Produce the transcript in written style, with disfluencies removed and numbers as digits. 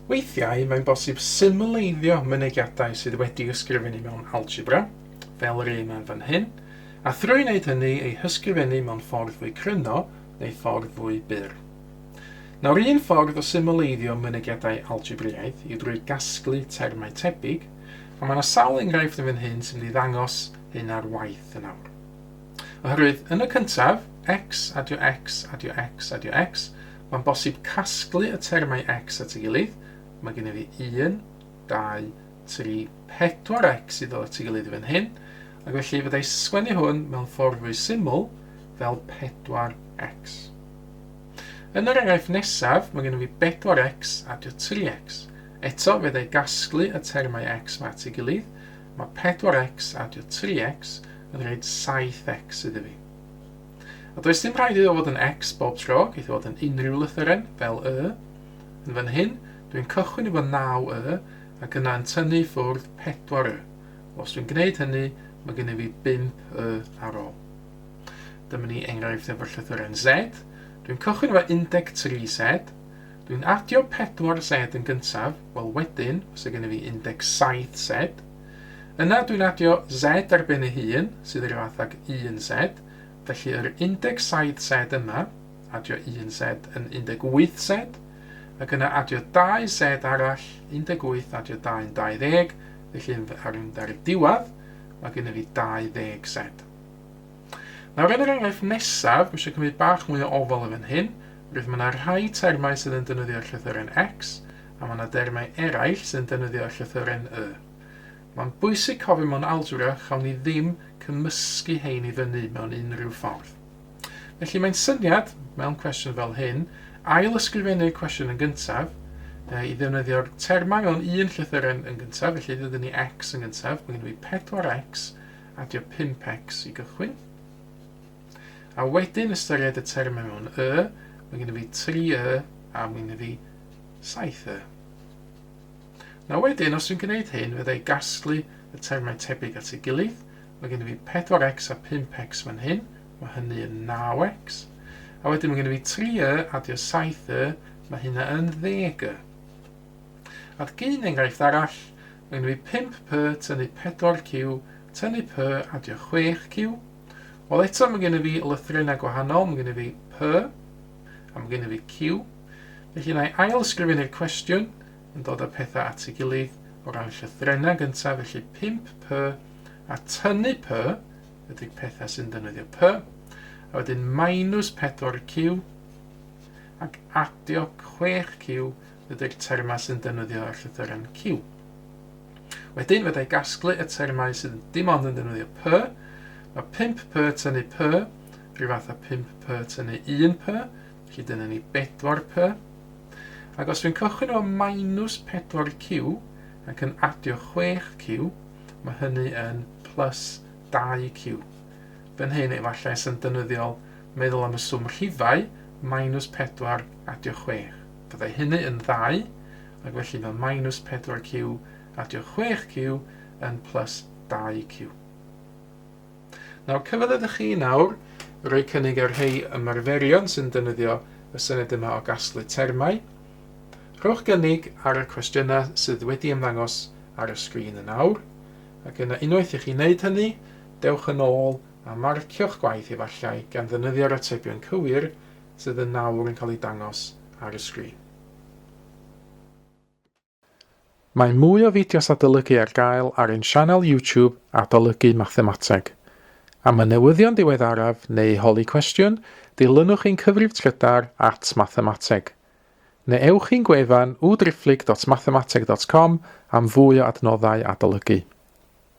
Weithiau mae'n bosib symleiddio mynegiadau sydd wedi ysgrifennu mewn algebra, fel yr un fan hyn, a thrwy wneud hynny ei hysgrifennu mewn ffordd fwy cryno neu ffordd fwy byr. Nawr un ffordd o symleiddio mynegiadau algebraidd yw drwy gasglu termau tebyg, a mae yna sawl enghraifft yn fan hyn sy'n mynd i ddangos hyn ar waith yn awr. Oherwydd, yn y cyntaf, x adio x adio x adio x, mae'n bosib casglu y termau x at ei gilydd. Mae gen i fi 1, 2, 3, 4x i ddod at ei gilydd i fan hyn, ac felly fyddai sgwennu hwn mewn ffordd fwy syml fel 4x. Yn yr enghraifft nesaf, mae gen i fi 4x adio 3x. Eto, fyddai gasglu y termau x ma at ei gilydd. Mae 4x adio 3x yn rhaid 7x iddo fi. A does dim rhaid iddo fod yn x bob tro, geith fod yn unrhyw lythyren fel y. Yn fan hyn, dwi'n cychwyn efo 9y ac yna yn tynnu ffwrdd 4y. Os dwi'n gwneud hynny, mae gen i fi 5y ar ôl. Dyma ni enghraifft efo'r llythyren z. Dwi'n cychwyn efo 13z. Dwi'n adio 4z yn gyntaf, wel wedyn, os gen i fi 17z. Yna dwi'n adio z ar ben ei hun, sydd yr fath ag 1z. Felly yr 17z yma, adio 1z yn 18z. Ac yna adio 2z arall, 18 adio 2 yn 20, felly ar y diwedd, mae gen i fi 20z. Nawr yn yr enghraifft nesaf, mi eisiau cymryd bach mwy o ofal yn fan hyn, roedd mae yna rhai termau sydd yn defnyddio'r llythyren x, a mae yna termau eraill sydd yn defnyddio'r llythyren y. Mae'n bwysig cofio mewn algebra chawn ni ddim cymysgu hein i fyny mewn unrhyw ffordd. Felly mae'n syniad, mewn cwestiwn fel hyn, ail ysgrifennu'r cwestiwn yn gyntaf, i ddefnyddio'r termau o'n un llythyren yn gyntaf, felly ddod ni x yn gyntaf, mae gen i fi 4x adio 5x i gychwyn. A wedyn ystyried y termau mewn y, mae gen i fi 3y a mae gen i fi 7y. Na wedyn, os dwi'n gwneud hyn, fyddai gasglu y termau tebyg at ei gilydd. Mae gen i fi 4x a 5x fan hyn, mae hynny yn 9x. A wedyn mae gen i fi 3y adio 7y, mae hynna yn 10y. Ac un enghraifft arall, mae gen i fi 5p tynnu 4q, tynnu p adio 6q. Wel eto mae gen i fi lythrennau gwahanol, mae gen i fi p, a mae gen i fi q. Felly yna i ail ysgrifennu'r cwestiwn, yn dod â pethau at ei gilydd o ran llythrennau gyntaf, felly 5p a tynnu p, ydy'r pethau sy'n defnyddio p, a wedyn minus 4q ac adio 6q ydy'r termau sy'n defnyddio ar llythyren q. Wedyn fyddai gasglu y termau sydd dim ond yn defnyddio p, mae 5p tynnu p, rhyw fath a 5p tynnu 1p, felly dyna ni 4p. Ac os dwi'n cychwyn o minus 4q ac yn adio 6q, mae hynny yn plus 2q. Fan hyn efallai sy'n defnyddiol meddwl am y swm rhifau minus 4 adio 6. Fyddai hynny yn 2, ac felly mae minus 4q adio 6q yn plus 2q. Nawr, cyfyddydych chi nawr roi cynnig ar rhai ymarferion sy'n defnyddio y syniad yma o gasglu termau. Rhowch gynnig ar y cwestiynau sydd wedi ymddangos ar y sgrin yn awr, ac yna unwaith i chi wneud hynny, dewch yn ôl a marcio'ch gwaith efallai gan ddefnyddio'r atebion cywir sydd yn nawr yn cael ei dangos ar y sgrin. Mae mwy o fideos adolygu ar gael ar ein sianel YouTube Adolygu Mathemateg. Am y newyddion diweddaraf neu holi cwestiwn, dilynwch ein cyfrif trydar @Mathemateg. Neu ewch i'n gwefan www.mathemateg.com am fwy o adnoddau adolygu.